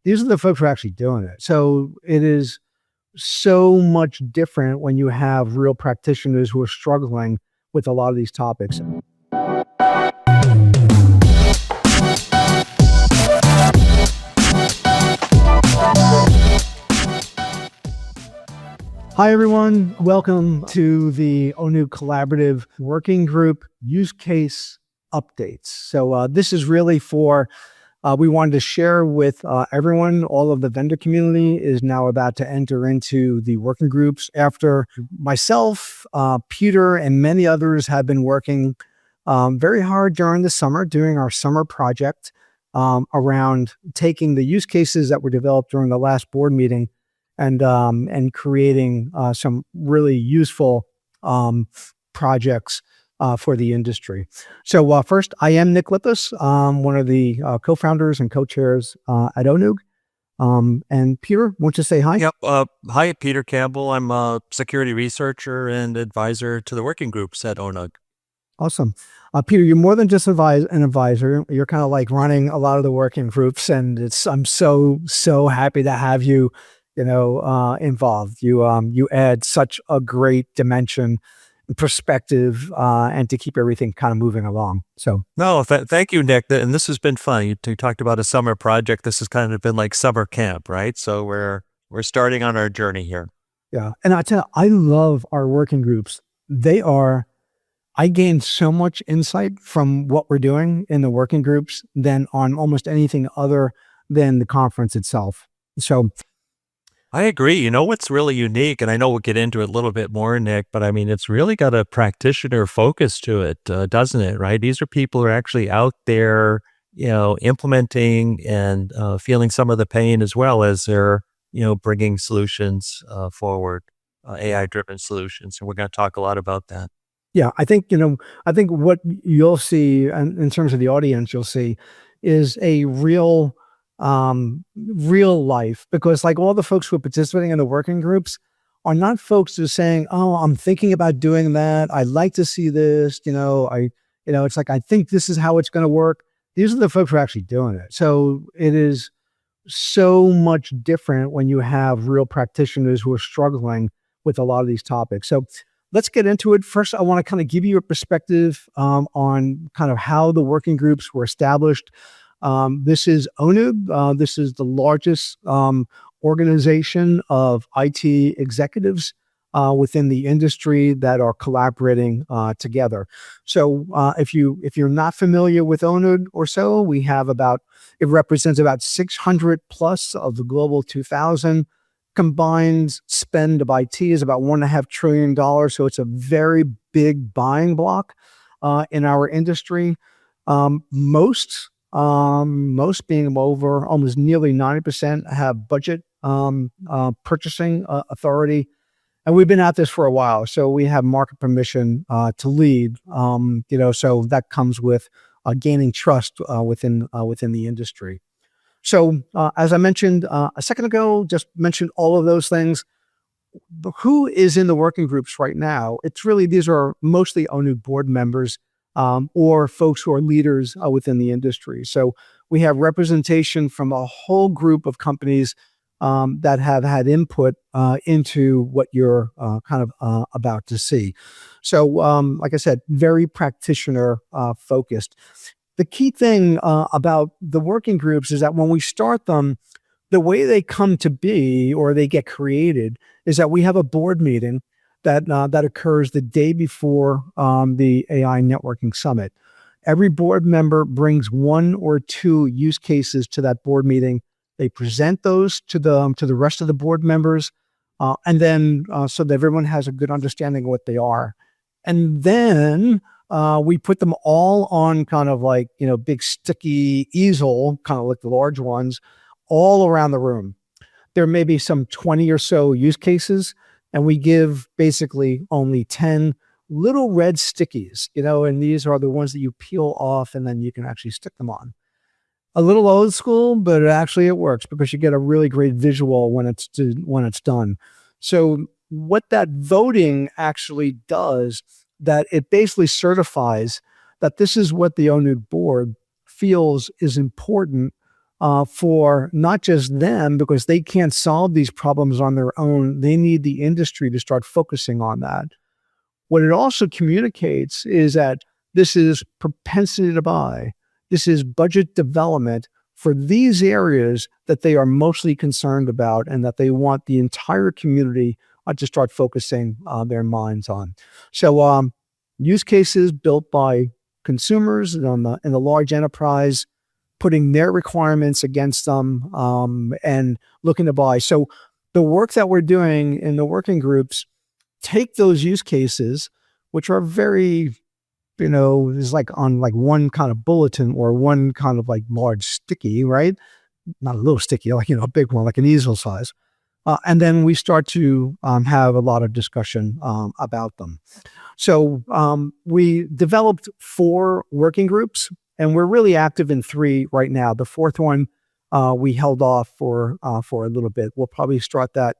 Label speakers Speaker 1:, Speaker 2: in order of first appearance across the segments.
Speaker 1: these are the folks who are actually doing it. So it is so much different when you have real practitioners who are struggling with a lot of these topics. Hi, everyone. Welcome to the ONUG Collaborative Working Group Use Case Updates. So this is really for, we wanted to share with everyone. All of the vendor community is now about to enter into the working groups after myself, Peter, and many others have been working very hard during the summer, doing our summer project around taking the use cases that were developed during the last board meeting and creating some really useful projects for the industry. So first, I am Nick Lippis, one of the co-founders and co-chairs at ONUG. And Peter, won't you say hi?
Speaker 2: Yep. Hi, Peter Campbell. I'm a security researcher and advisor to the working groups at ONUG.
Speaker 1: Awesome. Peter, you're more than just an advisor. You're kind of like running a lot of the working groups, and I'm so happy to have you involved. You add such a great dimension, perspective, and to keep everything kind of moving along. So
Speaker 2: no, thank you, Nick. And this has been fun. You talked about a summer project. This has kind of been like summer camp, right? So we're starting on our journey here.
Speaker 1: Yeah, and I tell you, I love our working groups. I gain so much insight from what we're doing in the working groups than on almost anything other than the conference itself. So
Speaker 2: I agree. You know what's really unique, and I know we'll get into it a little bit more, Nick, but I mean, it's really got a practitioner focus to it, doesn't it, right? These are people who are actually out there, implementing and feeling some of the pain as well as they're, bringing solutions forward, AI-driven solutions. And we're going to talk a lot about that.
Speaker 1: Yeah, I think what you'll see, and in terms of the audience, you'll see is a real life, because like all the folks who are participating in the working groups are not folks who are saying, oh, I'm thinking about doing that. I'd like to see this, it's like, I think this is how it's going to work. These are the folks who are actually doing it. So it is so much different when you have real practitioners who are struggling with a lot of these topics. So let's get into it. First, I want to kind of give you a perspective on kind of how the working groups were established. This is ONUG. This is the largest organization of IT executives within the industry that are collaborating together. So if you're not familiar with ONUG or so, it represents about 600 plus of the global 2000. Combined spend of IT is about $1.5 trillion. So it's a very big buying block in our industry. Most being over almost nearly 90% have budget purchasing authority. And we've been at this for a while. So we have market permission to lead, so that comes with gaining trust within the industry. So as I mentioned a second ago, just mentioned all of those things. But who is in the working groups right now? These are mostly ONUG board members or folks who are leaders within the industry. So we have representation from a whole group of companies that have had input into what you're kind of about to see. So like I said, very practitioner focused. The key thing about the working groups is that when we start them, the way they come to be or they get created is that we have a board meeting that occurs the day before the AI Networking Summit. Every board member brings one or two use cases to that board meeting. They present those to the rest of the board members, and then so that everyone has a good understanding of what they are. And then we put them all on kind of like, big sticky easel, kind of like the large ones, all around the room. There may be some 20 or so use cases, and we give basically only 10 little red stickies, and these are the ones that you peel off and then you can actually stick them on. A little old school, but it works because you get a really great visual when it's done. So what that voting actually does, that it basically certifies that this is what the ONUG board feels is important for not just them, because they can't solve these problems on their own. They need the industry to start focusing on that. What it also communicates is that this is propensity to buy. This is budget development for these areas that they are mostly concerned about and that they want the entire community to start focusing their minds on. So use cases built by consumers in the large enterprise, putting their requirements against them and looking to buy. So the work that we're doing in the working groups, take those use cases, which are very, is like on like one kind of bulletin or one kind of like large sticky, right? Not a little sticky, like, a big one, like an easel size. And then we start to have a lot of discussion about them. So we developed 4 working groups, and we're really active in 3 right now. The 4th one we held off for a little bit. We'll probably start that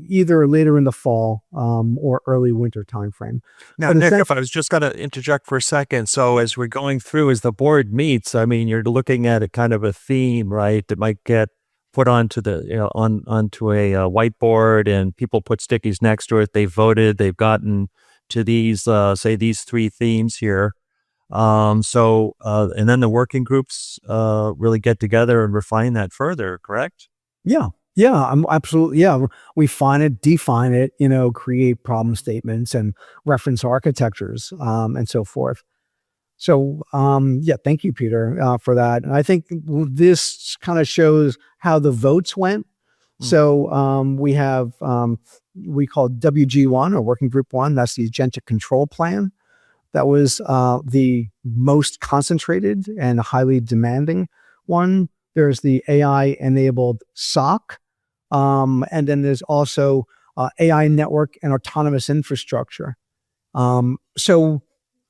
Speaker 1: either later in the fall or early winter timeframe.
Speaker 2: Now, Nick, if I was just going to interject for a second. So as we're going through, as the board meets, I mean, you're looking at a kind of a theme, right, that might get put onto the onto a whiteboard, and people put stickies next to it. They voted. They've gotten to these, say, these 3 themes here. And then the working groups really get together and refine that further, correct?
Speaker 1: Yeah. Yeah, I'm absolutely. Yeah, we find it, define it, create problem statements and reference architectures and so forth. So, yeah, thank you, Peter, for that. And I think this kind of shows how the votes went. So we have, we call WG1 or Working Group 1. That's the Agentic Control Plan. That was the most concentrated and highly demanding one. There's the AI-enabled SOC. And then there's also AI network and autonomous infrastructure. So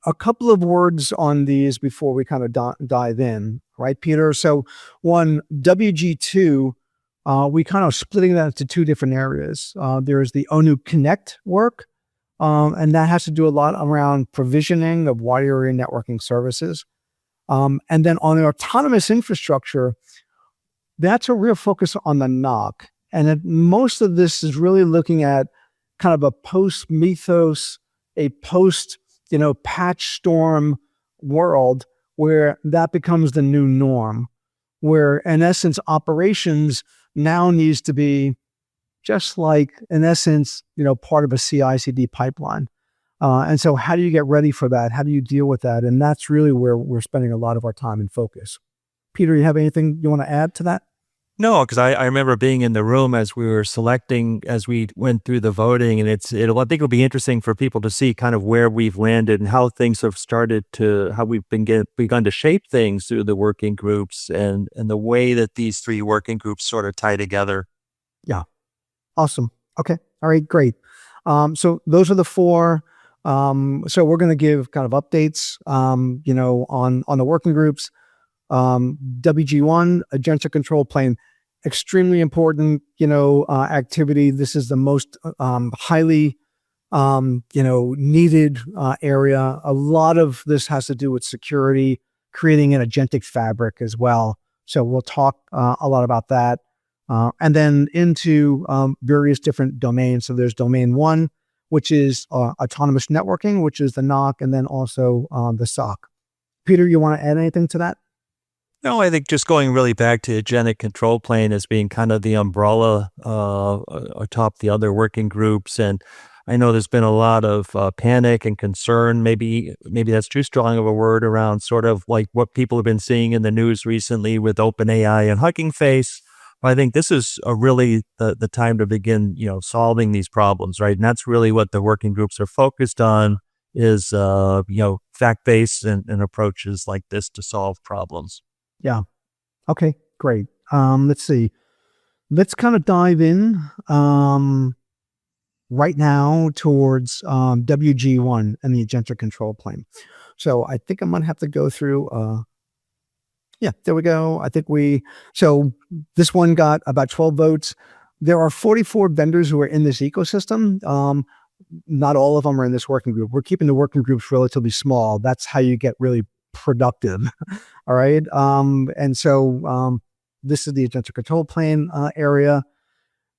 Speaker 1: a couple of words on these before we kind of dive in, right, Peter? So one, WG2, we kind of splitting that into 2 different areas. There's the ONUG Connect work, and that has to do a lot around provisioning of wide area networking services. And then on the autonomous infrastructure, that's a real focus on the NOC. And most of this is really looking at kind of a post-Mythos, a post, patch storm world where that becomes the new norm, where in essence, operations now needs to be just like, in essence, part of a CI/CD pipeline. And so how do you get ready for that? How do you deal with that? And that's really where we're spending a lot of our time and focus. Peter, you have anything you want to add to that?
Speaker 2: No, because I remember being in the room as we were selecting, as we went through the voting, and I think it'll be interesting for people to see kind of where we've landed and how things have started to, how we've begun to shape things through the working groups and the way that these 3 working groups sort of tie together.
Speaker 1: Yeah. Awesome. Okay. All right, great. So those are the 4. So we're going to give kind of updates, on the working groups. WG1, Agentic Control Plane, extremely important, activity. This is the most highly, needed area. A lot of this has to do with security, creating an agentic fabric as well. So we'll talk a lot about that. And then into various different domains. So there's domain 1, which is autonomous networking, which is the NOC, and then also the SOC. Peter, you want to add anything to that?
Speaker 2: No, I think just going really back to Agentic Control Plane as being kind of the umbrella atop the other working groups. And I know there's been a lot of panic and concern, maybe that's too strong of a word, around sort of like what people have been seeing in the news recently with OpenAI and Hugging Face. But I think this is really the time to begin, solving these problems, right? And that's really what the working groups are focused on, is, fact-based and approaches like this to solve problems.
Speaker 1: Yeah. Okay, great. Let's see. Let's kind of dive in right now towards WG1 and the Agentic Control Plane. So I think I'm going to have to go through, yeah, there we go. So this one got about 12 votes. There are 44 vendors who are in this ecosystem. Not all of them are in this working group. We're keeping the working groups relatively small. That's how you get really productive. All right. And so this is the Agentic Control Plane area.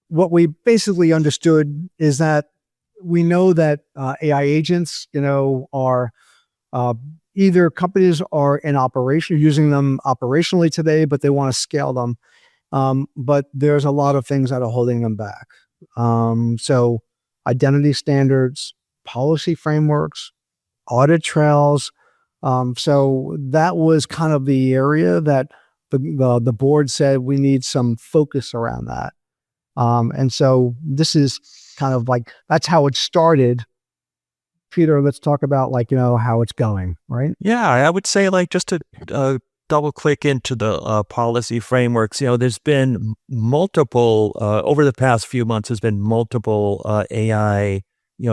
Speaker 1: What we basically understood is that we know that AI agents, are either companies are in operation, using them operationally today, but they want to scale them. But there's a lot of things that are holding them back. So identity standards, policy frameworks, audit trails. So that was kind of the area that the board said we need some focus around that. And so this is kind of like, that's how it started. Peter, let's talk about how it's going, right?
Speaker 2: Yeah, I would say just to double click into the policy frameworks, there's been multiple, over the past few months, there's been multiple AI,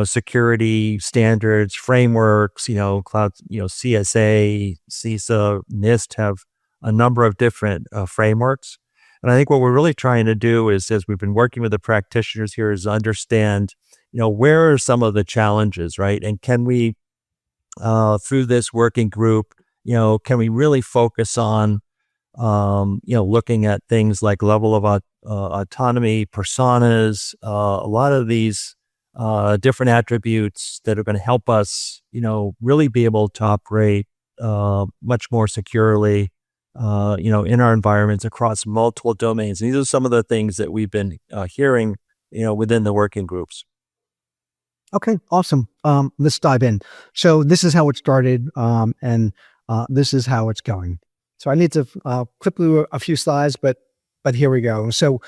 Speaker 2: security standards, frameworks, cloud, CSA, CISA, NIST have a number of different frameworks. And I think what we're really trying to do is, as we've been working with the practitioners here, is understand, where are some of the challenges, right? And can we, through this working group, can we really focus on, looking at things like level of autonomy, personas, a lot of these different attributes that are going to help us, really be able to operate much more securely, in our environments across multiple domains. And these are some of the things that we've been hearing, within the working groups.
Speaker 1: Okay, awesome. Let's dive in. So this is how it started, and this is how it's going. So I need to clip through a few slides, but here we go. So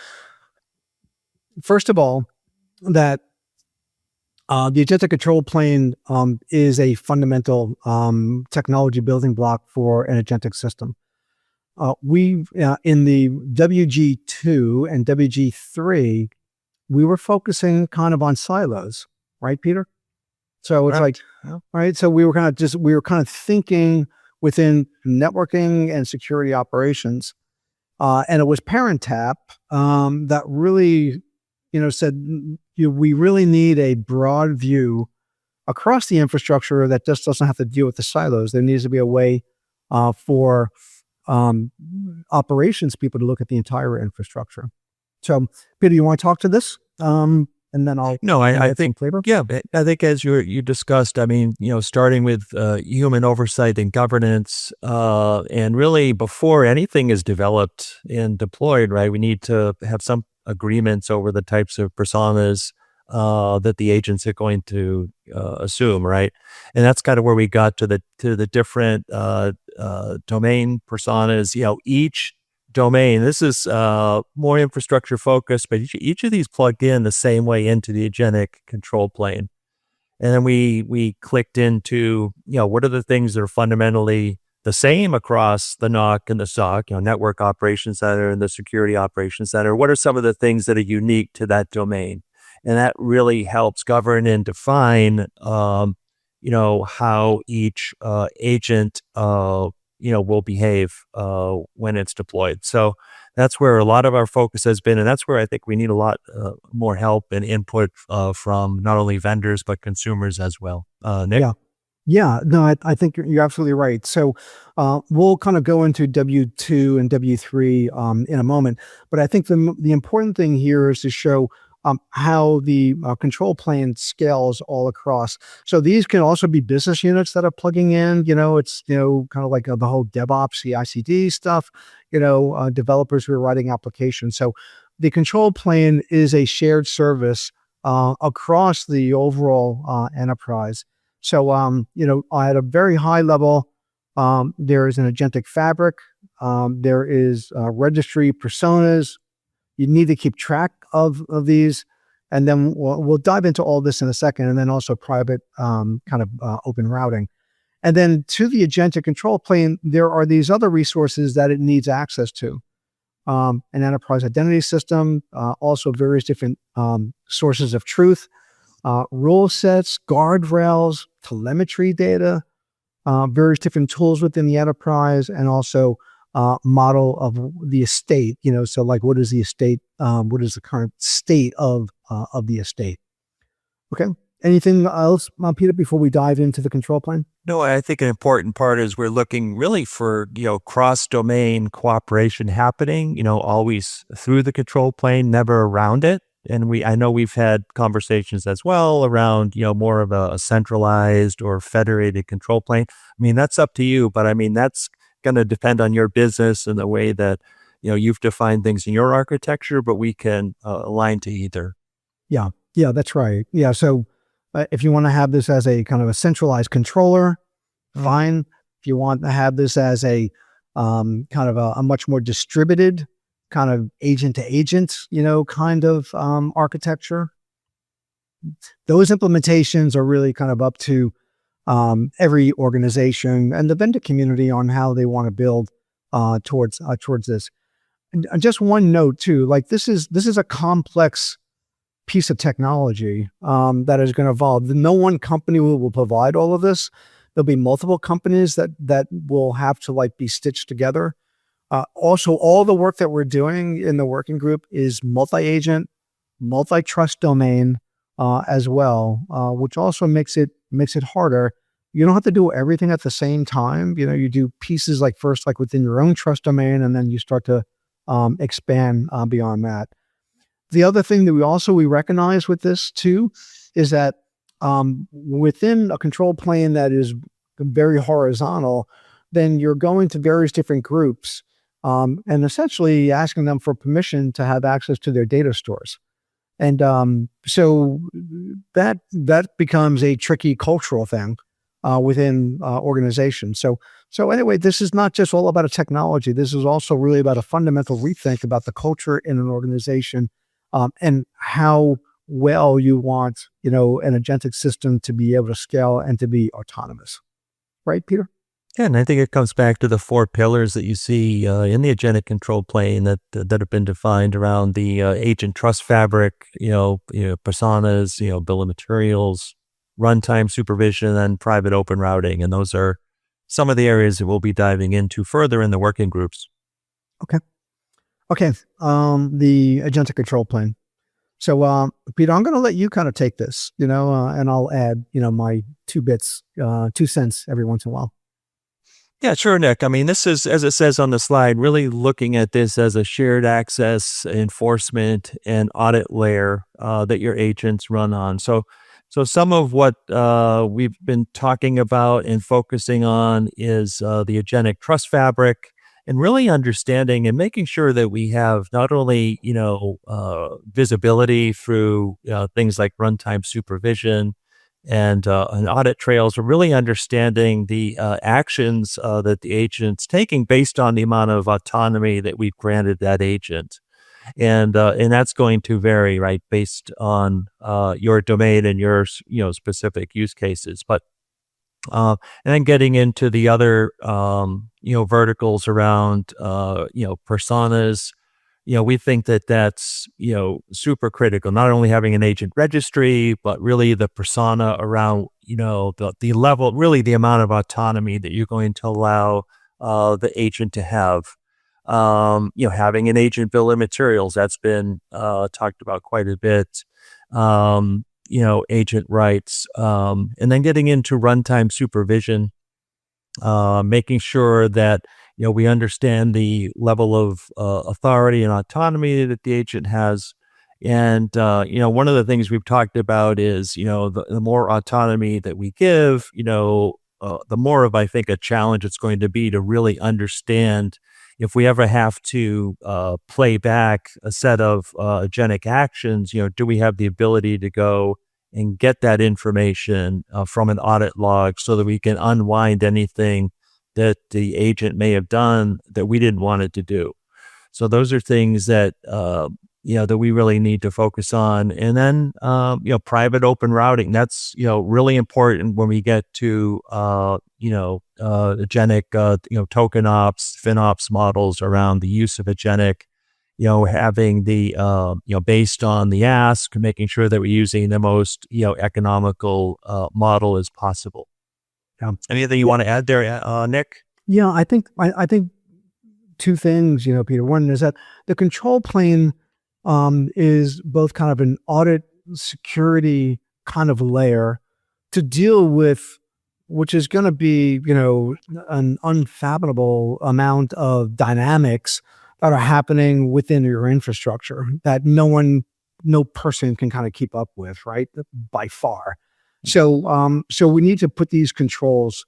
Speaker 1: first of all, that the Agentic Control Plane is a fundamental technology building block for an agentic system. We in the WG2 and WG3, we were focusing kind of on silos, right, Peter? So it's right. So we were kind of thinking within networking and security operations, and it was ParentTap that really, said we really need a broad view across the infrastructure that just doesn't have to deal with the silos. There needs to be a way for operations people to look at the entire infrastructure. So, Peter, you want to talk to this? And then I'll
Speaker 2: I think
Speaker 1: flavor.
Speaker 2: Yeah, I think as you discussed, I mean, starting with human oversight and governance, and really before anything is developed and deployed, right, we need to have some agreements over the types of personas that the agents are going to assume, right? And that's kind of where we got to the different domain personas. Each domain, this is more infrastructure focused, but each of these plug in the same way into the Agentic Control Plane. And then we clicked into, what are the things that are fundamentally the same across the NOC and the SOC, Network Operations Center and the Security Operations Center. What are some of the things that are unique to that domain? And that really helps govern and define, how each agent, will behave when it's deployed. So that's where a lot of our focus has been. And that's where I think we need a lot more help and input from not only vendors, but consumers as well. Nick?
Speaker 1: Yeah, no, I think you're absolutely right. So we'll kind of go into W2 and W3 in a moment. But I think the important thing here is to show how the control plane scales all across. So these can also be business units that are plugging in. It's kind of like the whole DevOps, CI/CD stuff. Developers who are writing applications. So the control plane is a shared service across the overall enterprise. So at a very high level, there is an agentic fabric. There is registry personas. You need to keep track of these, and then we'll dive into all this in a second, and then also private open routing. And then to the Agentic Control Plane, there are these other resources that it needs access to. An enterprise identity system, also various different sources of truth, rule sets, guardrails, telemetry data, various different tools within the enterprise, and also model of the estate. So like, what is the estate? What is the current state of the estate? Okay. Anything else, Peter, before we dive into the control plane?
Speaker 2: No, I think an important part is we're looking really for, cross-domain cooperation happening, always through the control plane, never around it. And I know we've had conversations as well around, more of a centralized or federated control plane. I mean, that's up to you, but I mean, that's going to depend on your business and the way that, you've defined things in your architecture, but we can align to either.
Speaker 1: Yeah, that's right. Yeah, so if you want to have this as a kind of a centralized controller, fine. If you want to have this as a kind of a much more distributed kind of agent to agent, kind of architecture, those implementations are really kind of up to every organization and the vendor community on how they want to build towards this. And just one note too, like this is a complex piece of technology that is going to evolve. No one company will provide all of this. There'll be multiple companies that will have to like be stitched together. Also, all the work that we're doing in the working group is multi-agent, multi-trust domain as well, which also makes it harder. You don't have to do everything at the same time. You do pieces like first, like within your own trust domain, and then you start to expand beyond that. The other thing that we recognize with this too is that within a control plane that is very horizontal, then you're going to various different groups and essentially asking them for permission to have access to their data stores. And so that becomes a tricky cultural thing within organizations. So anyway, this is not just all about a technology. This is also really about a fundamental rethink about the culture in an organization and how well you want, an agentic system to be able to scale and to be autonomous. Right, Peter?
Speaker 2: Yeah, and I think it comes back to the 4 pillars that you see in the Agentic Control Plane that have been defined around the agent trust fabric, personas, bill of materials, runtime supervision, and private open routing. And those are some of the areas that we'll be diving into further in the working groups.
Speaker 1: Okay. The Agentic Control Plane. So, Peter, I'm going to let you kind of take this, and I'll add, my 2 cents every once in a while.
Speaker 2: Yeah, sure, Nick. I mean, this is, as it says on the slide, really looking at this as a shared access, enforcement, and audit layer that your agents run on. So some of what we've been talking about and focusing on is the Agentic Trust Fabric, and really understanding and making sure that we have not only, visibility through things like runtime supervision and audit trails, are really understanding the actions that the agent's taking based on the amount of autonomy that we've granted that agent. And that's going to vary, right, based on your domain and your, specific use cases. But and then getting into the other, verticals around, personas, we think that that's, super critical, not only having an agent registry, but really the persona around, the level, really the amount of autonomy that you're going to allow the agent to have. Having an agent bill of materials, that's been talked about quite a bit. Agent rights, and then getting into runtime supervision, making sure that, we understand the level of authority and autonomy that the agent has. And, one of the things we've talked about is, the more autonomy that we give, the more of, I think, a challenge it's going to be to really understand if we ever have to play back a set of agentic actions, do we have the ability to go and get that information from an audit log so that we can unwind anything that the agent may have done that we didn't want it to do. So those are things that, that we really need to focus on. And then, private open routing, that's, really important when we get to, agentic, token ops, FinOps models around the use of agentic, having the, based on the ask, making sure that we're using the most, economical model as possible.
Speaker 1: Yeah.
Speaker 2: Anything you want to add there, Nick?
Speaker 1: Yeah, I think 2 things, Peter. One is that the control plane is both kind of an audit security kind of layer to deal with, which is going to be, an unfathomable amount of dynamics that are happening within your infrastructure that no person can kind of keep up with, right? By far. So we need to put these controls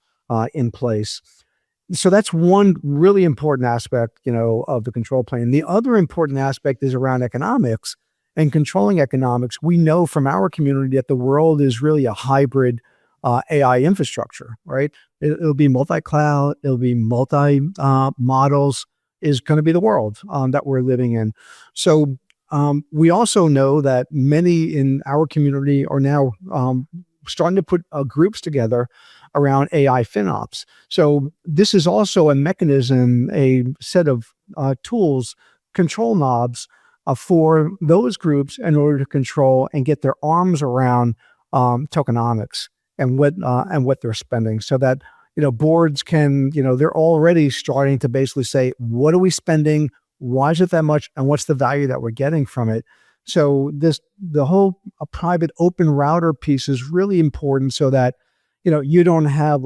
Speaker 1: in place. So that's one really important aspect, of the control plane. The other important aspect is around economics and controlling economics. We know from our community that the world is really a hybrid AI infrastructure, right? It'll be multi-cloud, it'll be multi-models is going to be the world that we're living in. So we also know that many in our community are now starting to put groups together around AI FinOps. So this is also a mechanism, a set of tools, control knobs for those groups in order to control and get their arms around tokenomics and what they're spending, so that boards can, they're already starting to basically say, what are we spending? Why is it that much? And what's the value that we're getting from it? So the whole private open router piece is really important, so that you don't have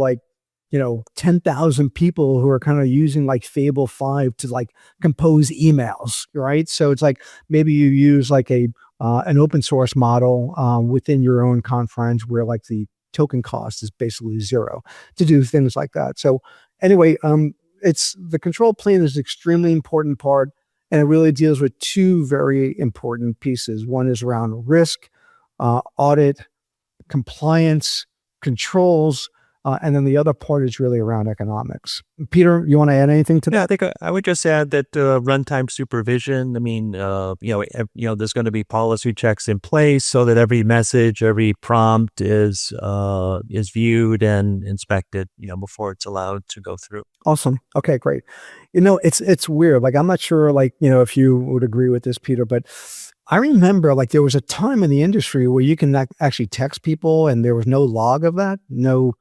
Speaker 1: 10,000 people who are kind of using like Fable 5 to like compose emails, right? So it's like maybe you use like an open source model within your own conference where like the token cost is basically zero to do things like that. So anyway, it's the control plane is an extremely important part, and it really deals with two very important pieces. One is around risk, audit, compliance, controls, and then the other part is really around economics. Peter, you want to add anything to that?
Speaker 2: Yeah, I think I would just add that runtime supervision. I mean, there's going to be policy checks in place so that every message, every prompt is viewed and inspected, before it's allowed to go through.
Speaker 1: Awesome. Okay, great. It's weird. Like, I'm not sure, if you would agree with this, Peter, but I remember there was a time in the industry where you can actually text people and there was no log of that, no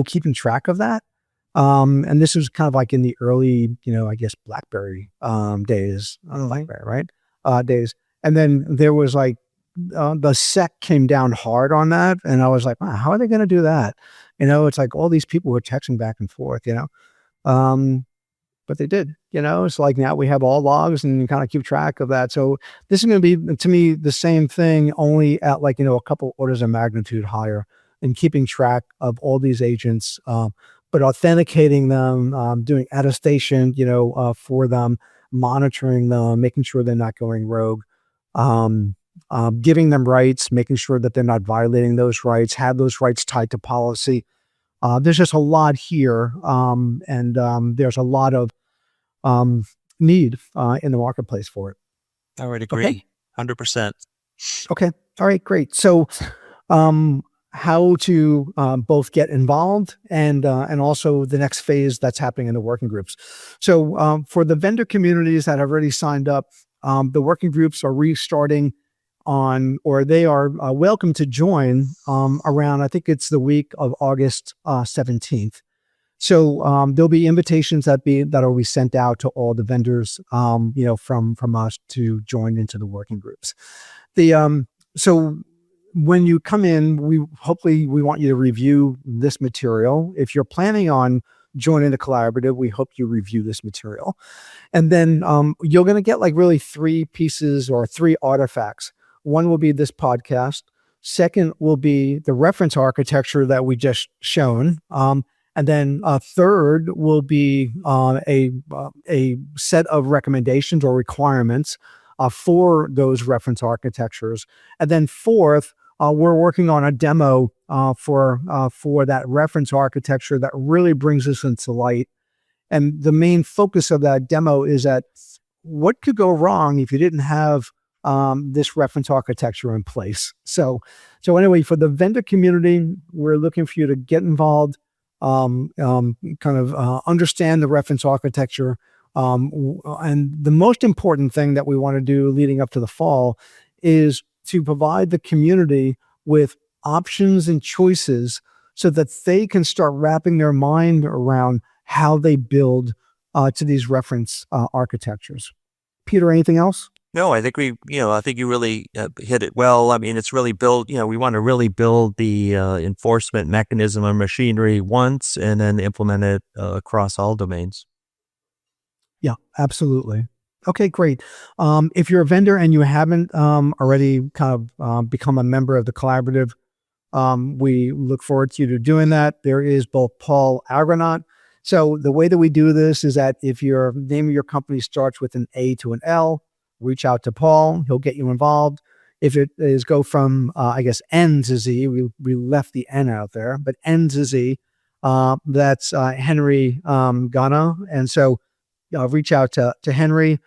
Speaker 1: keeping track of that. And this was kind of like in the early, I guess BlackBerry days, BlackBerry, right? Days. And then there was the SEC came down hard on that. And I was like, wow, how are they going to do that? It's like all these people were texting back and forth, but they did, it's like now we have all logs and you kind of keep track of that. So this is going to be, to me, the same thing, only at a couple orders of magnitude higher, and keeping track of all these agents, but authenticating them, doing attestation, for them, monitoring them, making sure they're not going rogue, giving them rights, making sure that they're not violating those rights, have those rights tied to policy. There's just a lot here, and there's a lot of need in the marketplace for it.
Speaker 2: I would agree, 100%.
Speaker 1: Okay, all right, great. So, how to both get involved and also the next phase that's happening in the working groups. So, for the vendor communities that have already signed up, the working groups are restarting or they are welcome to join around, I think it's the week of August 17th. So there'll be invitations that'll be sent out to all the vendors, from us to join into the working groups. So when you come in, we want you to review this material. If you're planning on joining the collaborative, we hope you review this material. And then you're going to get really three pieces or three artifacts. One will be this podcast. Second will be the reference architecture that we just shown. And then third will be a set of recommendations or requirements for those reference architectures. And then fourth, we're working on a demo for that reference architecture that really brings us into light. And the main focus of that demo is that what could go wrong if you didn't have this reference architecture in place. So anyway, for the vendor community, we're looking for you to get involved, understand the reference architecture. And the most important thing that we want to do leading up to the fall is to provide the community with options and choices so that they can start wrapping their mind around how they build to these reference architectures. Peter, anything else?
Speaker 2: No, I think I think you really hit it well. I mean, it's really we want to really build the enforcement mechanism or machinery once and then implement it across all domains.
Speaker 1: Yeah, absolutely. Okay, great. If you're a vendor and you haven't already kind of become a member of the collaborative, we look forward to you doing that. There is both Paul Agronaut. So the way that we do this is that if your name of your company starts with an A to an L, reach out to Paul. He'll get you involved. If it is go from, I guess, N to Z, we left the N out there, but N to Z, that's Henry Ghana. And so reach out to Henry.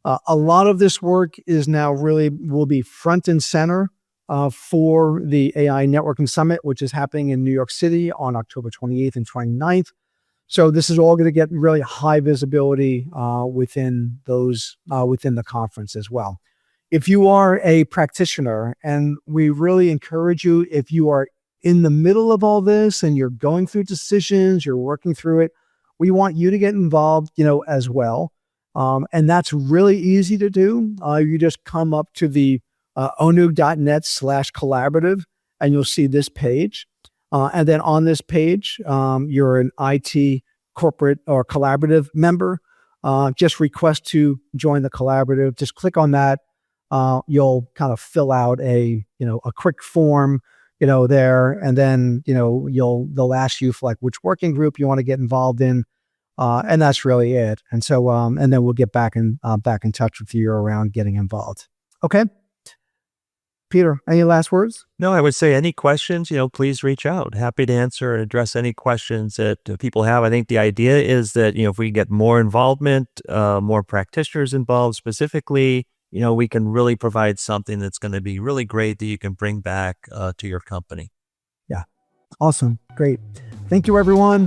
Speaker 1: A lot of this work is now really will be front and center for the AI Networking Summit, which is happening in New York City on October 28th and 29th. So this is all going to get really high visibility within the conference as well. If you are a practitioner, and we really encourage you, if you are in the middle of all this and you're going through decisions, you're working through it, we want you to get involved, as well. And that's really easy to do. You just come up to the onug.net/collaborative, and you'll see this page. And then on this page, you're an IT corporate or collaborative member. Just request to join the collaborative. Just click on that. You'll kind of fill out a quick form, there, and then they'll ask you for like which working group you want to get involved in, and that's really it. And so and then we'll get back in touch with you around getting involved. Okay. Peter, any last words?
Speaker 2: No, I would say any questions, please reach out. Happy to answer and address any questions that people have. I think the idea is that, if we get more involvement, more practitioners involved specifically, we can really provide something that's going to be really great that you can bring back to your company.
Speaker 1: Yeah. Awesome. Great. Thank you, everyone.